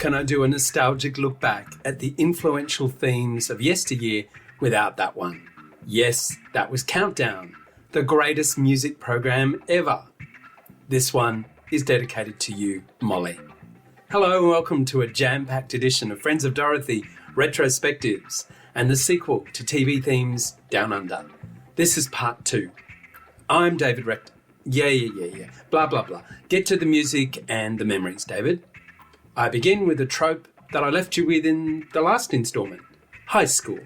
can I do a nostalgic look back at the influential themes of yesteryear without that one? Yes, that was Countdown, the greatest music program ever. This one is dedicated to you, Molly. Hello and welcome to a jam-packed edition of Friends of Dorothy, RETRO-SPECTIVES, and the sequel to TV themes Downunder. This is part 2. I'm David Rector. Yeah. Blah, blah, blah. Get to the music and the memories, David. I begin with a trope that I left you with in the last instalment. High school.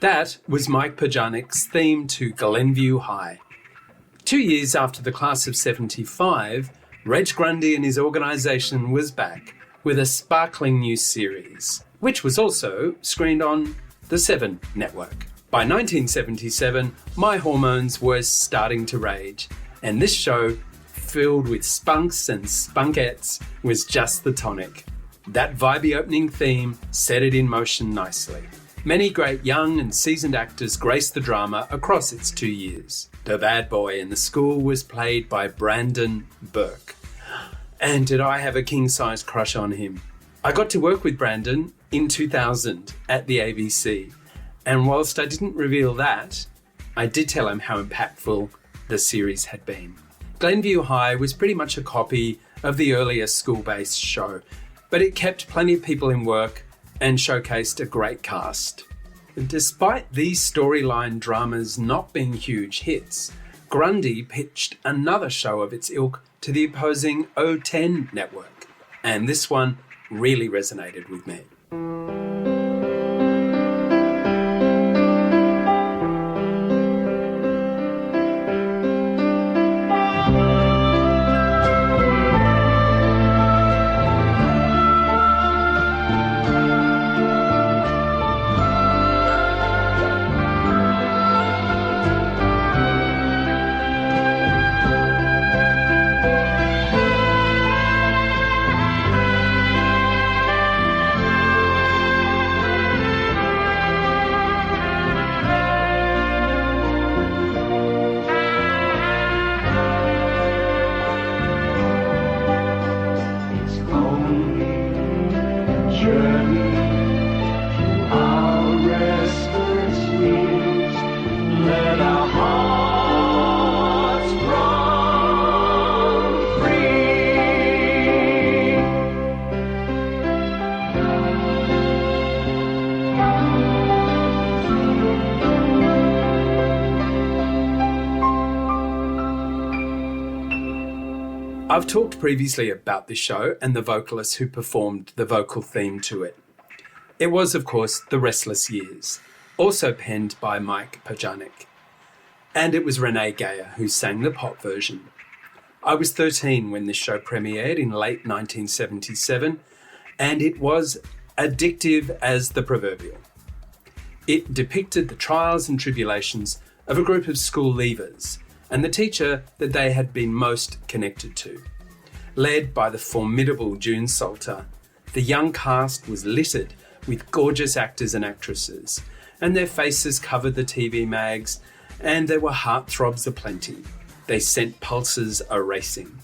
That was Mike Pajanik's theme to Glenview High. 2 years after the class of 75, Reg Grundy and his organisation was back with a sparkling new series, which was also screened on the 7 network. By 1977, my hormones were starting to rage, and this show, filled with spunks and spunkettes, was just the tonic. That vibey opening theme set it in motion nicely. Many great young and seasoned actors graced the drama across its 2 years. The bad boy in the school was played by Brandon Burke. And did I have a king-size crush on him? I got to work with Brandon in 2000 at the ABC. And whilst I didn't reveal that, I did tell him how impactful the series had been. Glenview High was pretty much a copy of the earlier school-based show, but it kept plenty of people in work and showcased a great cast. Despite these storyline dramas not being huge hits, Grundy pitched another show of its ilk to the opposing O10 network, and this one really resonated with me. I've talked previously about this show and the vocalists who performed the vocal theme to it. It was, of course, The Restless Years, also penned by Mike Pajanik. And it was Renee Geyer who sang the pop version. I was 13 when this show premiered in late 1977, and it was addictive as the proverbial. It depicted the trials and tribulations of a group of school leavers and the teacher that they had been most connected to. Led by the formidable June Salter, the young cast was littered with gorgeous actors and actresses, and their faces covered the TV mags, and there were heartthrobs aplenty. They sent pulses a-racing.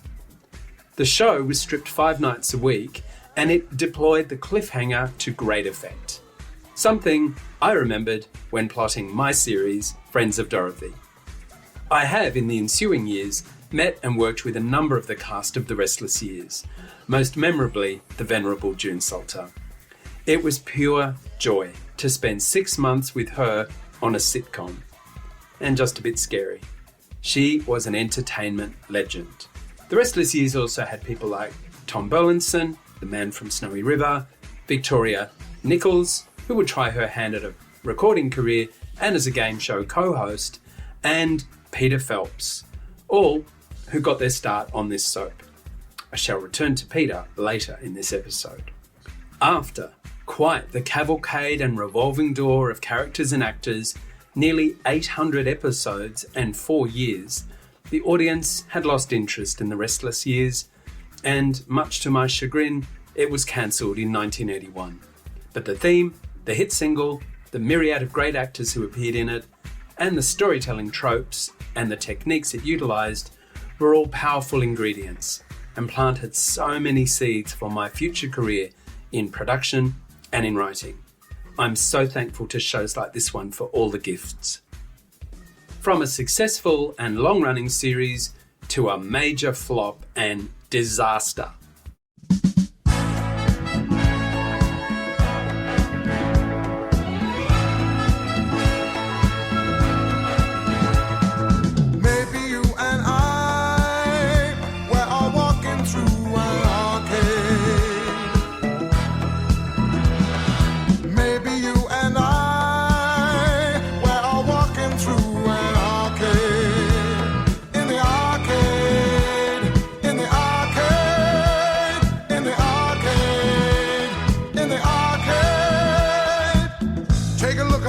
The show was stripped 5 nights a week, and it deployed the cliffhanger to great effect. Something I remembered when plotting my series, Friends of Dorothy. I have, in the ensuing years, met and worked with a number of the cast of The Restless Years, most memorably the venerable June Salter. It was pure joy to spend 6 months with her on a sitcom, and just a bit scary. She was an entertainment legend. The Restless Years also had people like Tom Burlinson, the man from Snowy River, Victoria Nichols, who would try her hand at a recording career and as a game show co-host, and Peter Phelps, all who got their start on this soap. I shall return to Peter later in this episode. After quite the cavalcade and revolving door of characters and actors, nearly 800 episodes and 4 years, the audience had lost interest in The Restless Years, and much to my chagrin, it was cancelled in 1981. But the theme, the hit single, the myriad of great actors who appeared in it, and the storytelling tropes and the techniques it utilised were all powerful ingredients and planted so many seeds for my future career in production and in writing. I'm so thankful to shows like this one for all the gifts. From a successful and long-running series to a major flop and disaster.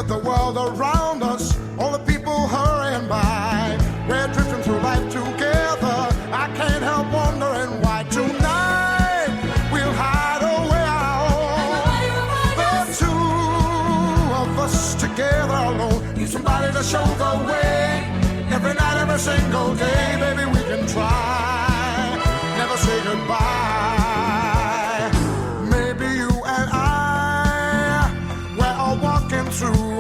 The world around us, all the people hurrying by, we're drifting through life together. I can't help wondering why tonight we'll hide away out. The two of us together alone, need somebody to show the way. Every night, every single day, baby, we can try, never say goodbye. Maybe you and I, we're all walking through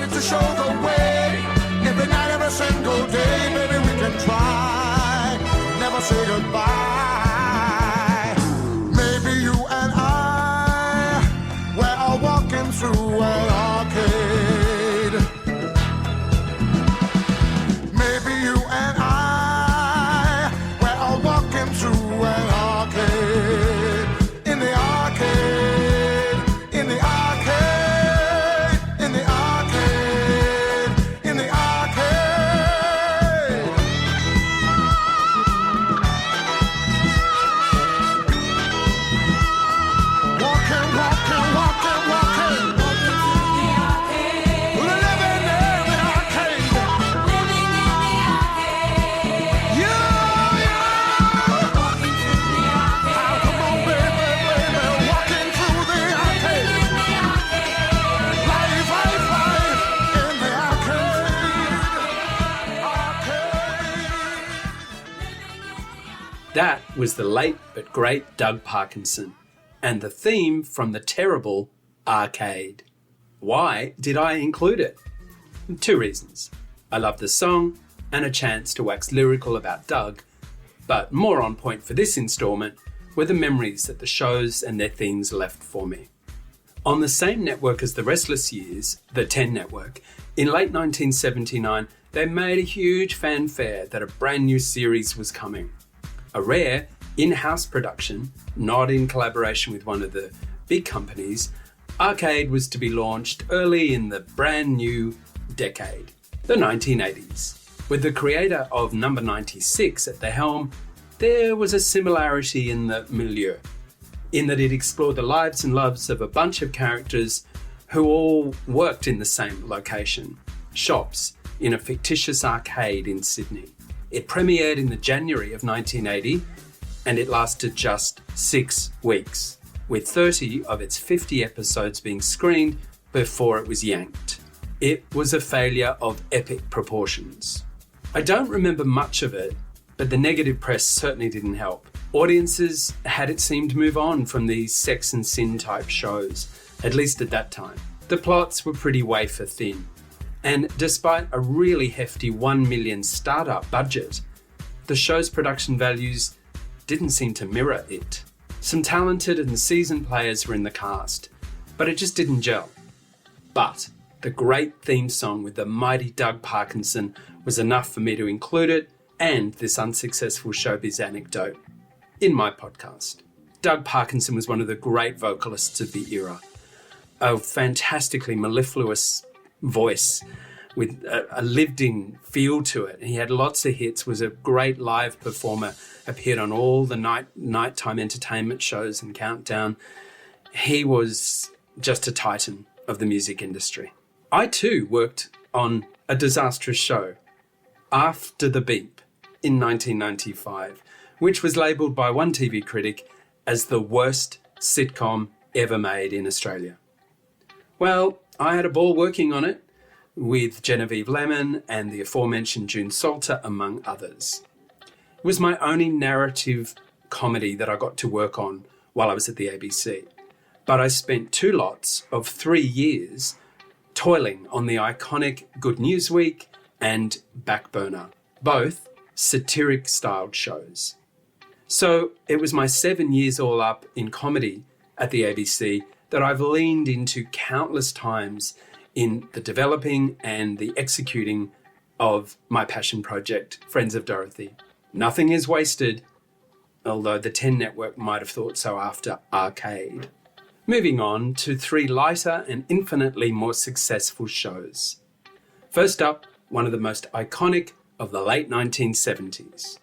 to show the way. Every night, every single day, baby, we can try, never say goodbye. Maybe you and I, we're all walking through an arcade. Maybe you and I, we're all walking through an arcade. In the arcade, in the arcade, in the arcade, in the arcade. Walking, walking, walking, walking. Living in the arcade. Living in the arcade. Yeah, yeah. Walking through the arcade. Come on, baby, baby. Walking through the arcade. In the arcade. Life, life, life in the arcade. That was the late but great Doug Parkinson, and the theme from the terrible Arcade. Why did I include it? 2 reasons. I love the song and a chance to wax lyrical about Doug, but more on point for this instalment were the memories that the shows and their themes left for me. On the same network as The Restless Years, the 10 network, in late 1979, they made a huge fanfare that a brand new series was coming. A rare in-house production, not in collaboration with one of the big companies, Arcade was to be launched early in the brand new decade, the 1980s. With the creator of Number 96 at the helm, there was a similarity in the milieu, in that it explored the lives and loves of a bunch of characters who all worked in the same location, shops in a fictitious arcade in Sydney. It premiered in the January of 1980 and it lasted just 6 weeks, with 30 of its 50 episodes being screened before it was yanked. It was a failure of epic proportions. I don't remember much of it, but the negative press certainly didn't help. Audiences had, it seemed, move on from these sex and sin type shows, at least at that time. The plots were pretty wafer thin, and despite a really hefty $1 million startup budget, the show's production values didn't seem to mirror it. Some talented and seasoned players were in the cast, but it just didn't gel. But the great theme song with the mighty Doug Parkinson was enough for me to include it and this unsuccessful showbiz anecdote in my podcast. Doug Parkinson was one of the great vocalists of the era, a fantastically mellifluous voice with a lived-in feel to it. He had lots of hits, was a great live performer, appeared on all the nighttime entertainment shows and Countdown. He was just a titan of the music industry. I too worked on a disastrous show, After the Beep, in 1995, which was labelled by one TV critic as the worst sitcom ever made in Australia. Well, I had a ball working on it, with Genevieve Lemon and the aforementioned June Salter, among others. It was my only narrative comedy that I got to work on while I was at the ABC. But I spent 2 lots of 3 years toiling on the iconic Good News Week and Backburner, both satiric-styled shows. So it was my 7 years all up in comedy at the ABC that I've leaned into countless times in the developing and the executing of my passion project, Friends of Dorothy. Nothing is wasted, although the 10 Network might have thought so after Arcade. Moving on to 3 lighter and infinitely more successful shows. First up, one of the most iconic of the late 1970s.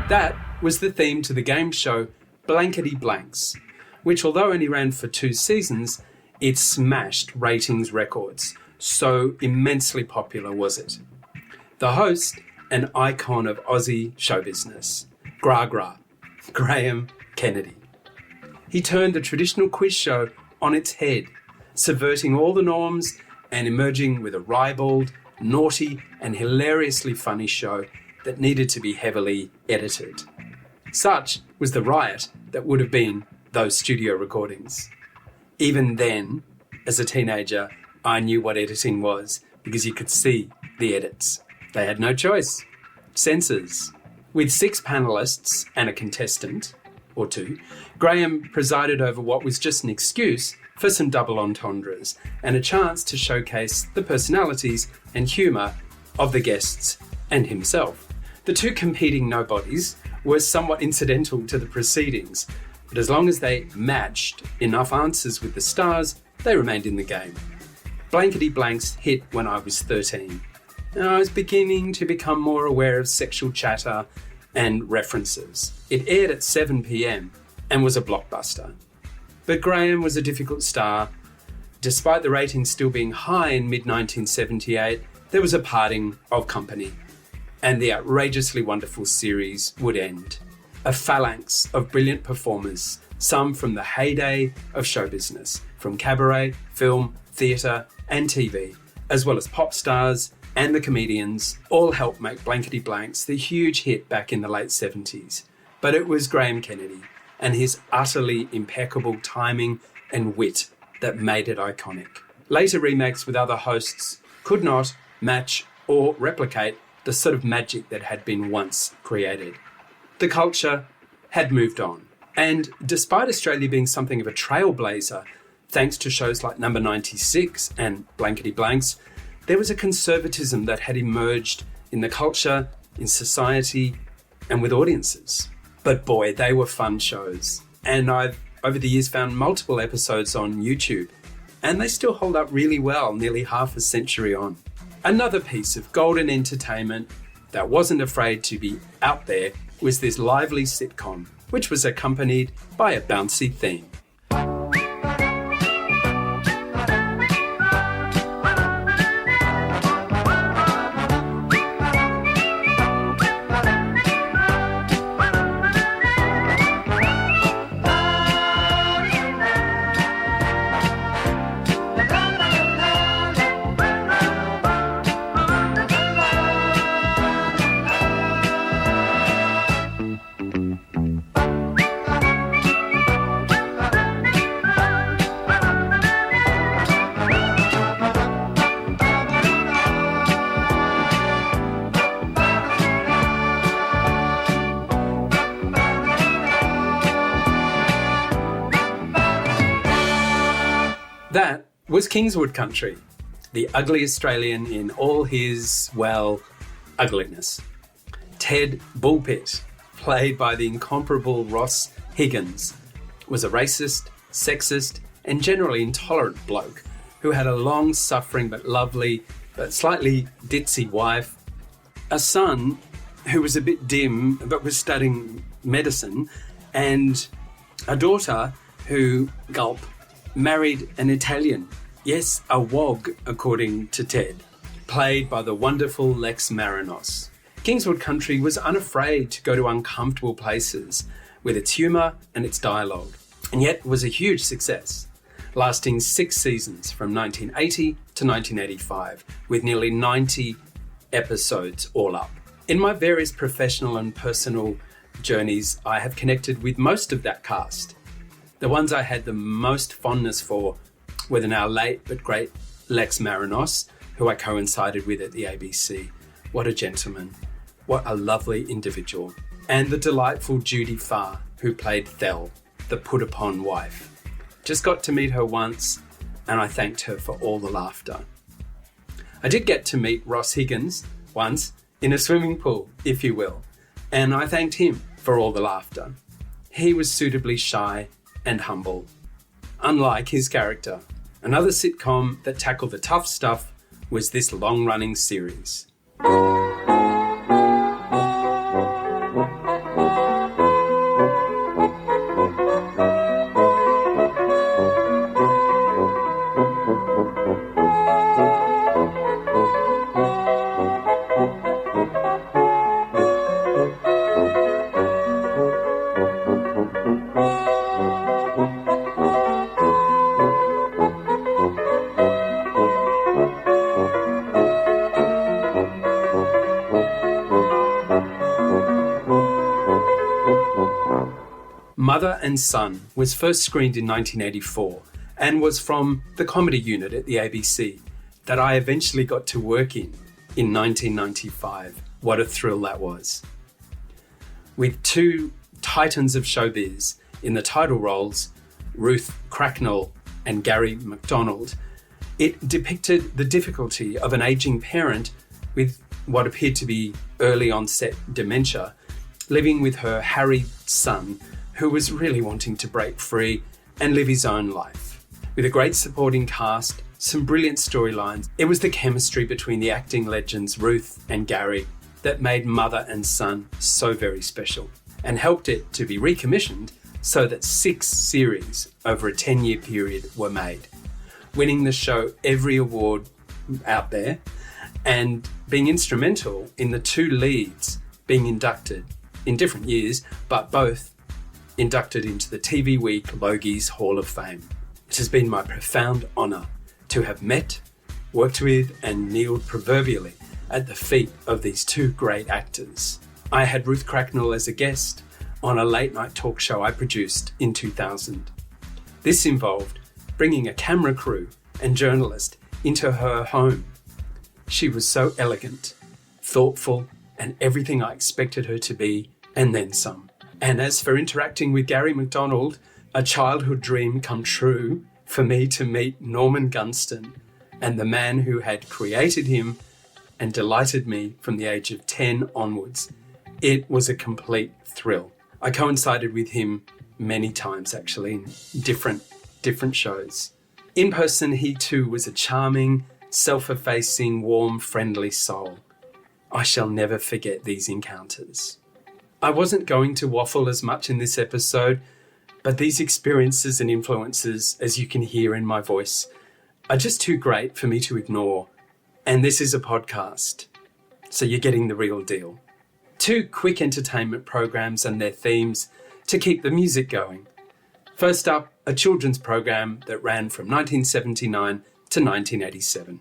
That was the theme to the game show Blankety Blanks, which, although only ran for 2 seasons, it smashed ratings records. So immensely popular was it. The host, an icon of Aussie show business, Graham Kennedy. He turned the traditional quiz show on its head, subverting all the norms and emerging with a ribald, naughty and hilariously funny show that needed to be heavily edited. Such was the riot that would have been those studio recordings. Even then, as a teenager, I knew what editing was because you could see the edits. They had no choice. Censors. With 6 panellists and a contestant, or 2, Graham presided over what was just an excuse for some double entendres and a chance to showcase the personalities and humour of the guests and himself. The 2 competing nobodies were somewhat incidental to the proceedings, but as long as they matched enough answers with the stars, they remained in the game. Blankety Blanks hit when I was 13, and I was beginning to become more aware of sexual chatter and references. It aired at 7 p.m. and was a blockbuster. But Graham was a difficult star. Despite the ratings still being high in mid-1978, there was a parting of company, and the outrageously wonderful series would end. A phalanx of brilliant performers, some from the heyday of show business, from cabaret, film, theatre and TV, as well as pop stars and the comedians, all helped make Blankety Blanks the huge hit back in the late 70s. But it was Graham Kennedy and his utterly impeccable timing and wit that made it iconic. Later remakes with other hosts could not match or replicate the sort of magic that had been once created. The culture had moved on, and despite Australia being something of a trailblazer, thanks to shows like Number 96 and Blankety Blanks, there was a conservatism that had emerged in the culture, in society, and with audiences. But boy, they were fun shows. And I've, over the years, found multiple episodes on YouTube, and they still hold up really well, nearly half a century on. Another piece of golden entertainment that wasn't afraid to be out there was this lively sitcom, which was accompanied by a bouncy theme. That was Kingswood Country, the ugly Australian in all his, well, ugliness. Ted Bullpitt, played by the incomparable Ross Higgins, was a racist, sexist, and generally intolerant bloke who had a long-suffering but lovely, but slightly ditzy wife, a son who was a bit dim but was studying medicine, and a daughter who, gulp, married an Italian. Yes, a wog, according to Ted, played by the wonderful Lex Marinos. Kingswood Country was unafraid to go to uncomfortable places with its humour and its dialogue, and yet was a huge success, lasting 6 seasons from 1980 to 1985, with nearly 90 episodes all up. In my various professional and personal journeys, I have connected with most of that cast. The ones I had the most fondness for were the now late but great Lex Marinos, who I coincided with at the ABC. What a gentleman. What a lovely individual. And the delightful Judy Farr, who played Thel, the put-upon wife. Just got to meet her once, and I thanked her for all the laughter. I did get to meet Ross Higgins once in a swimming pool, if you will, and I thanked him for all the laughter. He was suitably shy and humble, unlike his character. Another sitcom that tackled the tough stuff was this long-running series. Mother and Son was first screened in 1984 and was from the comedy unit at the ABC that I eventually got to work in 1995. What a thrill that was. With 2 titans of showbiz in the title roles, Ruth Cracknell and Gary McDonald, it depicted the difficulty of an aging parent with what appeared to be early onset dementia, living with her harried son, who was really wanting to break free and live his own life. With a great supporting cast, some brilliant storylines, it was the chemistry between the acting legends Ruth and Gary that made Mother and Son so very special and helped it to be recommissioned so that 6 series over a 10-year period were made, winning the show every award out there and being instrumental in the 2 leads being inducted in different years, but both inducted into the TV Week Logies Hall of Fame. It has been my profound honour to have met, worked with and kneeled proverbially at the feet of these 2 great actors. I had Ruth Cracknell as a guest on a late night talk show I produced in 2000. This involved bringing a camera crew and journalist into her home. She was so elegant, thoughtful, and everything I expected her to be, and then some. And as for interacting with Gary McDonald, a childhood dream come true for me to meet Norman Gunston and the man who had created him and delighted me from the age of 10 onwards. It was a complete thrill. I coincided with him many times actually in different shows. In person, he too was a charming, self-effacing, warm, friendly soul. I shall never forget these encounters. I wasn't going to waffle as much in this episode, but these experiences and influences, as you can hear in my voice, are just too great for me to ignore. And this is a podcast, so you're getting the real deal. 2 quick entertainment programs and their themes to keep the music going. First up, a children's program that ran from 1979 to 1987.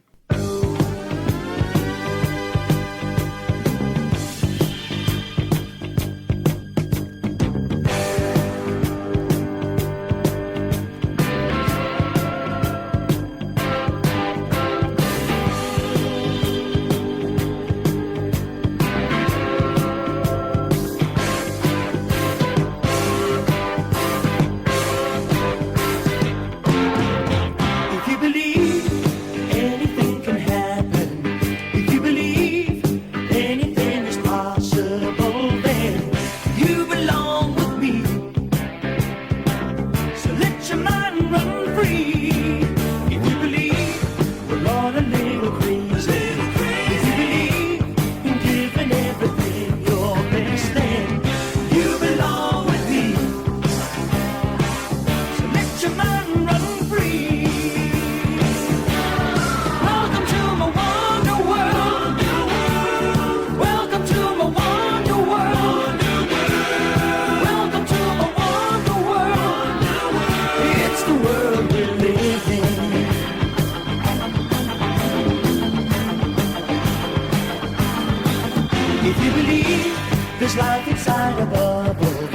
If you believe there's life inside a bubble,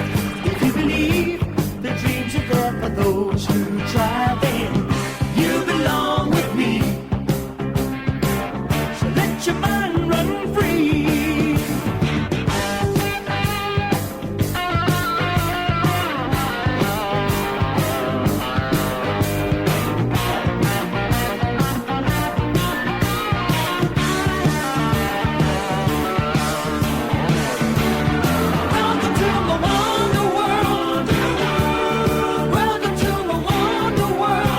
if you believe the dreams are there for those who try, then you belong with me. So let your mind run free. Welcome to my wonder world.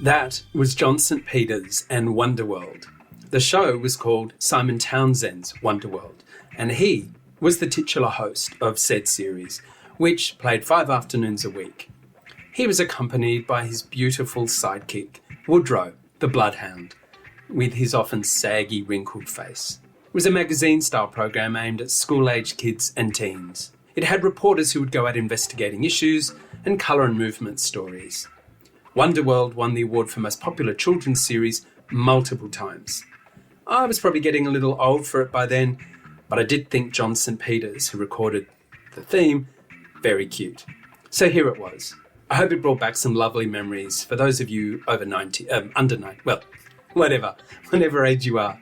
That was John St. Peter's and Wonderworld. The show was called Simon Townsend's Wonderworld, and he was the titular host of said series, which played 5 afternoons a week. He was accompanied by his beautiful sidekick, Woodrow, the Bloodhound, with his often saggy, wrinkled face. It was a magazine-style program aimed at school-aged kids and teens. It had reporters who would go out investigating issues and colour and movement stories. Wonderworld won the award for Most Popular Children's Series multiple times. I was probably getting a little old for it by then, but I did think John St. Peter's, who recorded the theme, very cute. So here it was. I hope it brought back some lovely memories for those of you over 90, under 90, well, whatever age you are.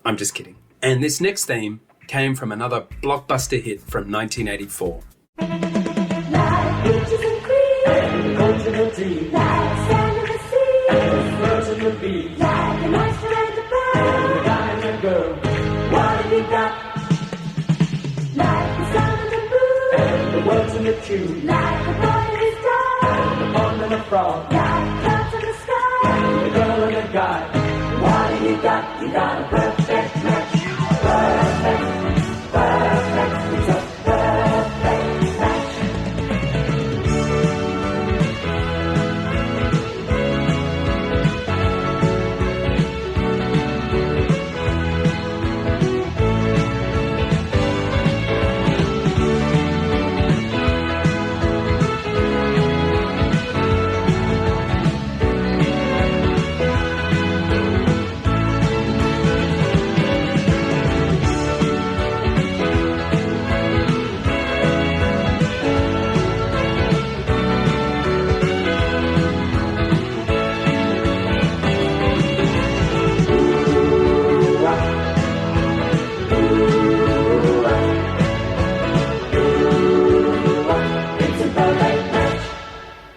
I'm just kidding. And this next theme came from another blockbuster hit from 1984. Like beaches and creeks, And goes in the tea, like sand in the sea, and birds in the beach, like an oyster and a and pearl. a guy and a girl, What have you got? Like the sun and the moon, and the words in the tune, like a boy and his dog, and a pond and a frog, like clouds in the sky. and a girl and a guy. What have you got? You got a perfect match. Perfect, perfect, it's a perfect match.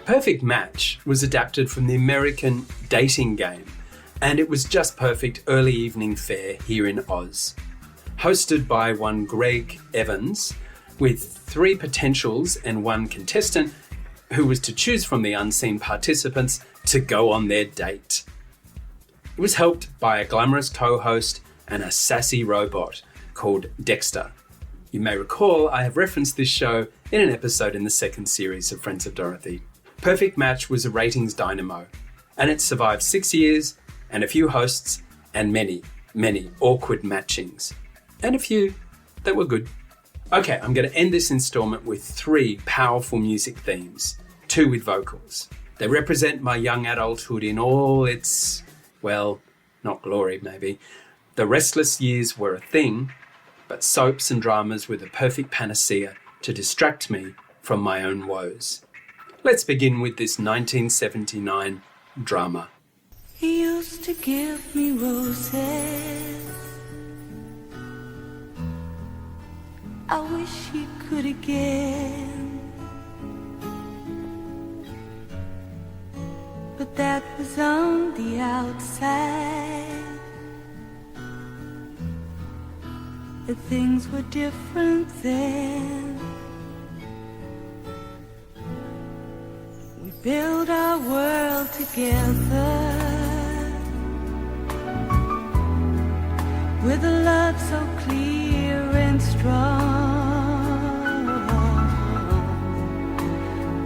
Perfect Match was adapted from the American dating game, and it was just perfect early evening fare here in Oz. Hosted by one Greg Evans, with 3 potentials and 1 contestant who was to choose from the unseen participants to go on their date. It was helped by a glamorous co-host and a sassy robot called Dexter. You may recall I have referenced this show in an episode in the 2nd series of Friends of Dorothy. Perfect Match was a ratings dynamo, and it survived 6 years and a few hosts and many, many awkward matchings. And a few that were good. Okay, I'm going to end this installment with 3 powerful music themes, 2 with vocals. They represent my young adulthood in all its, well, not glory maybe. The restless years were a thing, but soaps and dramas were the perfect panacea to distract me from my own woes. Let's begin with this 1979 drama. He used to give me roses. I wish he could again. But that was on the outside. The things were different then. We built our world together with a love so clear and strong.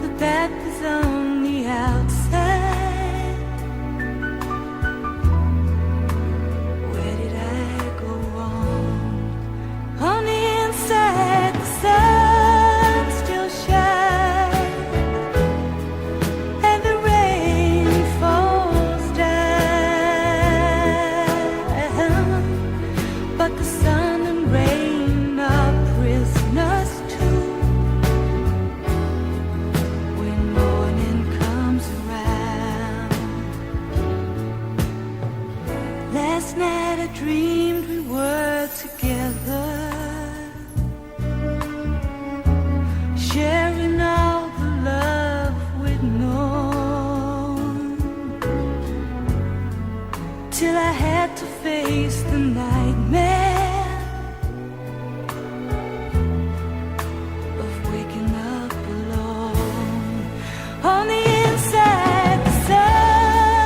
But that was on the outside. Where did I go wrong? On the inside, the sun still shines and the rain falls down. But the sun and rain are prisoners too. When morning comes around. Last night I dreamed we were together, sharing all the love we'd known, till I had to face the nightmare of waking up alone. On the inside, the sun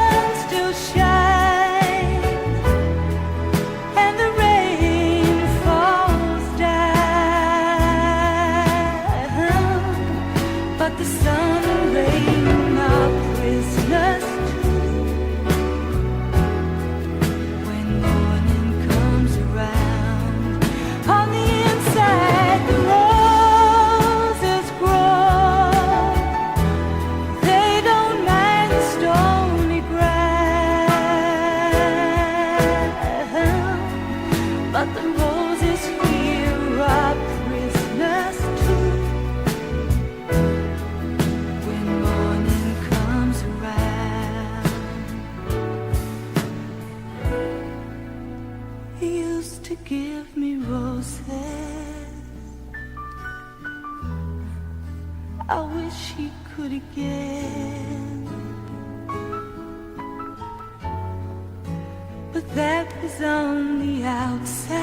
sun and rain are prisoners. When morning comes around, on the inside the roses grow. They don't mind the stony ground, but the roses here are prisoners too. When morning comes around, he used to give me roses. I wish he could again, but that was on the outside,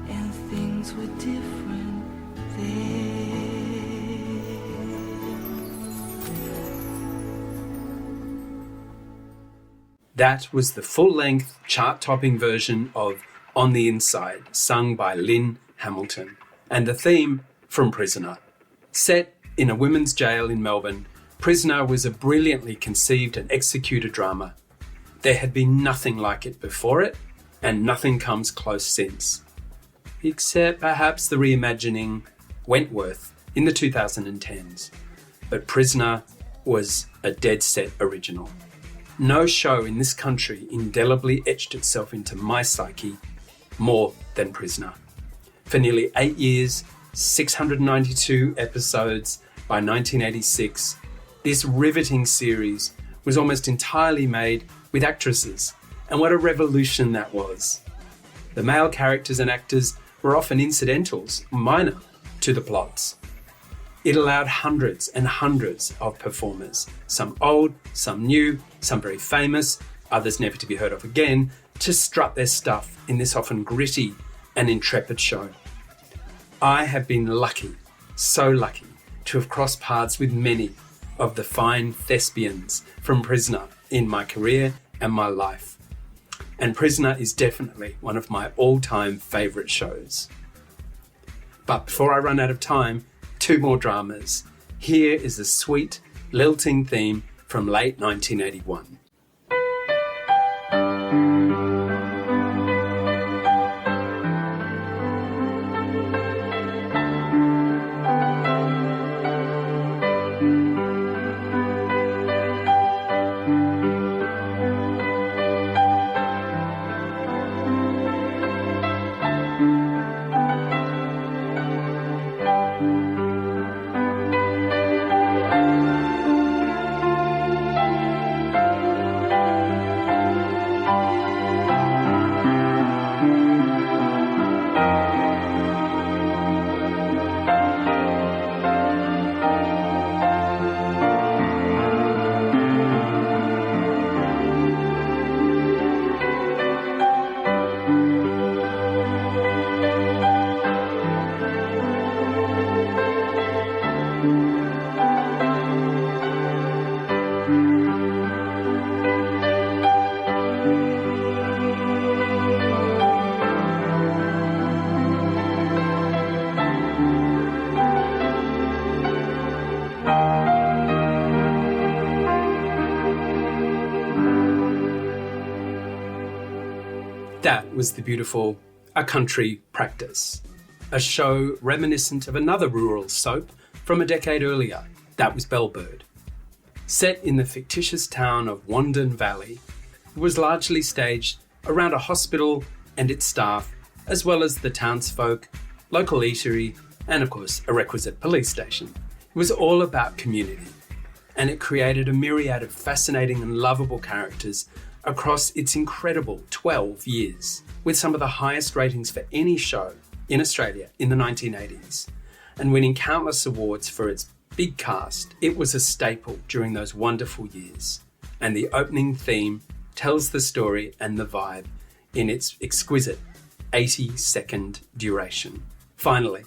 and things were different then. That was the full-length, chart-topping version of On the Inside, sung by Lynn Hamilton, and the theme from Prisoner. Set in a women's jail in Melbourne, Prisoner was a brilliantly conceived and executed drama. There had been nothing like it before it, and nothing comes close since. Except perhaps the reimagining Wentworth in the 2010s. But Prisoner was a dead-set original. No show in this country indelibly etched itself into my psyche more than Prisoner. For nearly 8 years, 692 episodes by 1986, this riveting series was almost entirely made with actresses, and what a revolution that was. The male characters and actors were often incidentals, minor, to the plots. It allowed hundreds and hundreds of performers, some old, some new, some very famous, others never to be heard of again, to strut their stuff in this often gritty and intrepid show. I have been lucky, so lucky, to have crossed paths with many of the fine thespians from Prisoner in my career and my life. And Prisoner is definitely one of my all-time favourite shows. But before I run out of time, 2 more dramas. Here is a sweet, lilting theme from late 1981. That was the beautiful A Country Practice, a show reminiscent of another rural soap from a decade earlier. That was Bellbird. Set in the fictitious town of Wandon Valley, it was largely staged around a hospital and its staff, as well as the townsfolk, local eatery, and of course a requisite police station. It was all about community, and it created a myriad of fascinating and lovable characters across its incredible 12 years, with some of the highest ratings for any show in Australia in the 1980s, and winning countless awards for its big cast. It was a staple during those wonderful years, and the opening theme tells the story and the vibe in its exquisite 80-second duration. Finally,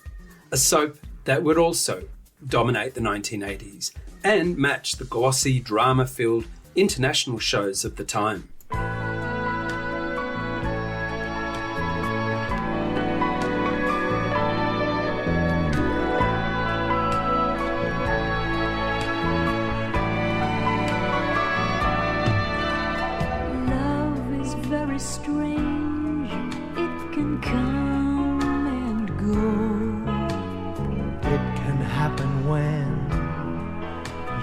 a soap that would also dominate the 1980s and match the glossy, drama-filled international shows of the time.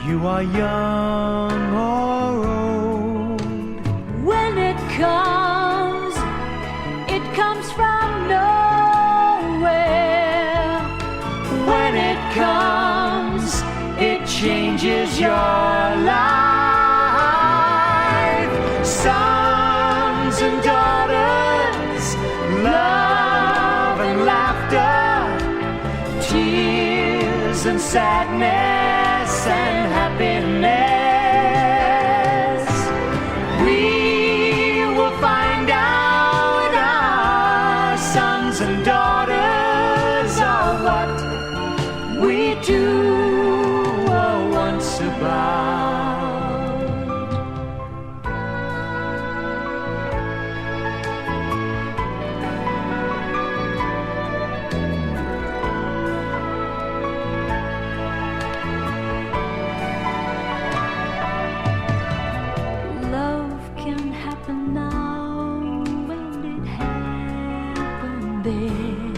you are young or old. When it comes from nowhere. When it comes, it changes your life. Sons and daughters, love and laughter, tears and sadness and happiness. We will find out our sons and daughters are what we two were once about. Love can happen now and it happened then.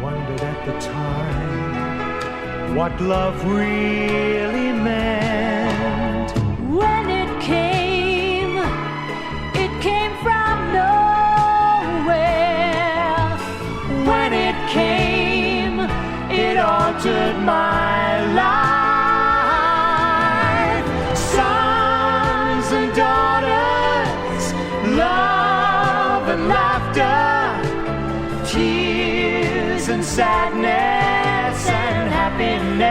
Wondered at the time what love really meant. When it came from nowhere. When it came, it altered my life. Sons and daughters, love and laughter, tears and sadness and happiness.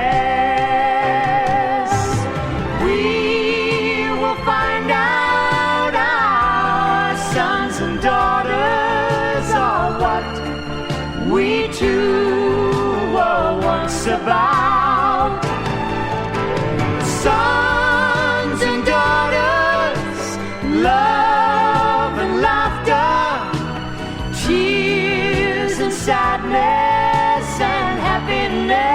We will find out our sons and daughters are what we two were once about. Sons and daughters, love and laughter, tears and sadness and happiness.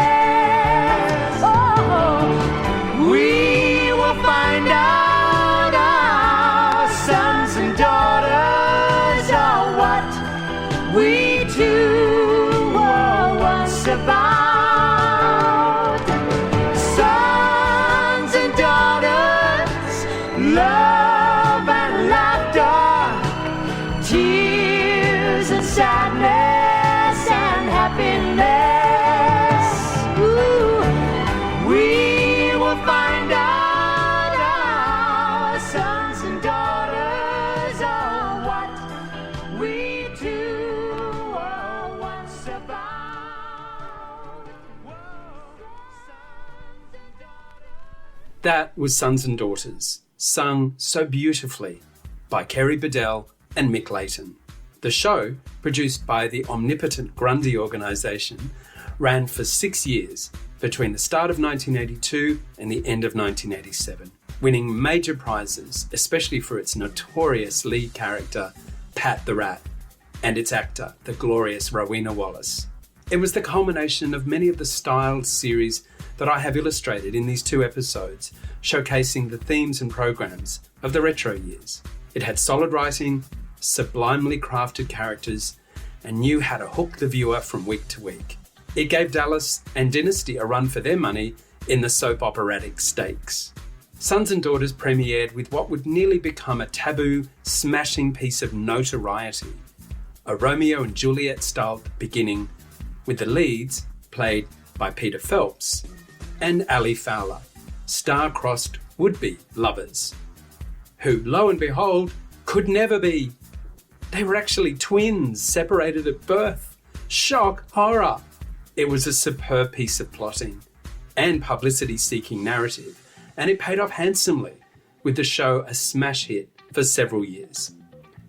Oh, we will find out our sons and daughters are what we two were once about. Sons and daughters, love and laughter, tears and sadness and happiness. Ooh, we will find out our sons and daughters are what we two were once about. That was Sons and Daughters, sung so beautifully by Kerry Bedell and Mick Layton. The show, produced by the omnipotent Grundy organisation, ran for 6 years between the start of 1982 and the end of 1987, winning major prizes, especially for its notorious lead character, Pat the Rat, and its actor, the glorious Rowena Wallace. It was the culmination of many of the styled series that I have illustrated in these 2 episodes, showcasing the themes and programs of the retro years. It had solid writing, sublimely crafted characters, and knew how to hook the viewer from week to week. It gave Dallas and Dynasty a run for their money in the soap operatic stakes. Sons and Daughters premiered with what would nearly become a taboo, smashing piece of notoriety. A Romeo and Juliet style beginning, with the leads played by Peter Phelps and Ali Fowler, star-crossed would-be lovers, who, lo and behold, could never be. They were actually twins, separated at birth. Shock, horror. It was a superb piece of plotting and publicity-seeking narrative, and it paid off handsomely, with the show a smash hit for several years.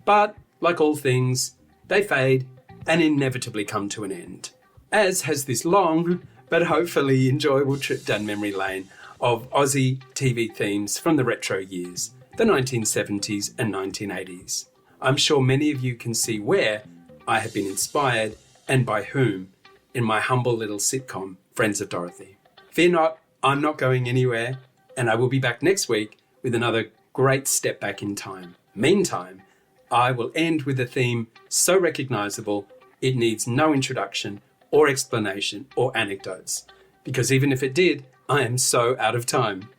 But, like all things, they fade and inevitably come to an end, as has this long, but hopefully enjoyable trip down memory lane of Aussie TV themes from the retro years, the 1970s and 1980s. I'm sure many of you can see where I have been inspired and by whom in my humble little sitcom, Friends of Dorothy. Fear not, I'm not going anywhere, and I will be back next week with another great step back in time. Meantime, I will end with a theme so recognisable it needs no introduction or explanation or anecdotes, because even if it did, I am so out of time.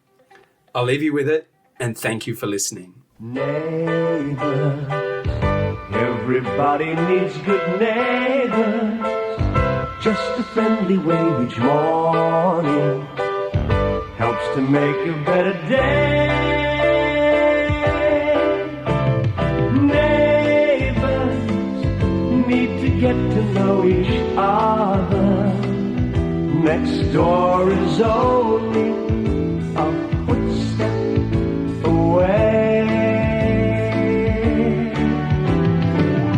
I'll leave you with it, and thank you for listening. Neighbors, everybody needs good neighbors. Just a friendly wave each morning helps to make a better day. Neighbors need to get to know each other. Next door is only a footstep away.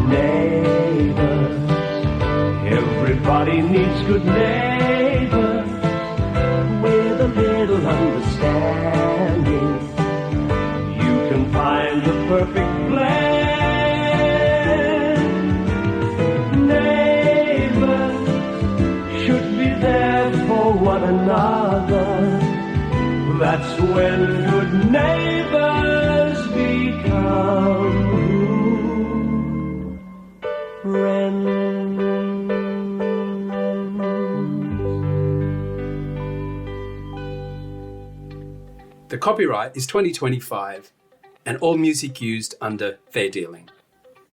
Neighbors, everybody needs good neighbors with a little understanding. You can find the perfect blend. Neighbors should be there for one another. That's when good neighbors become friends. The copyright is 2025 and all music used under fair dealing.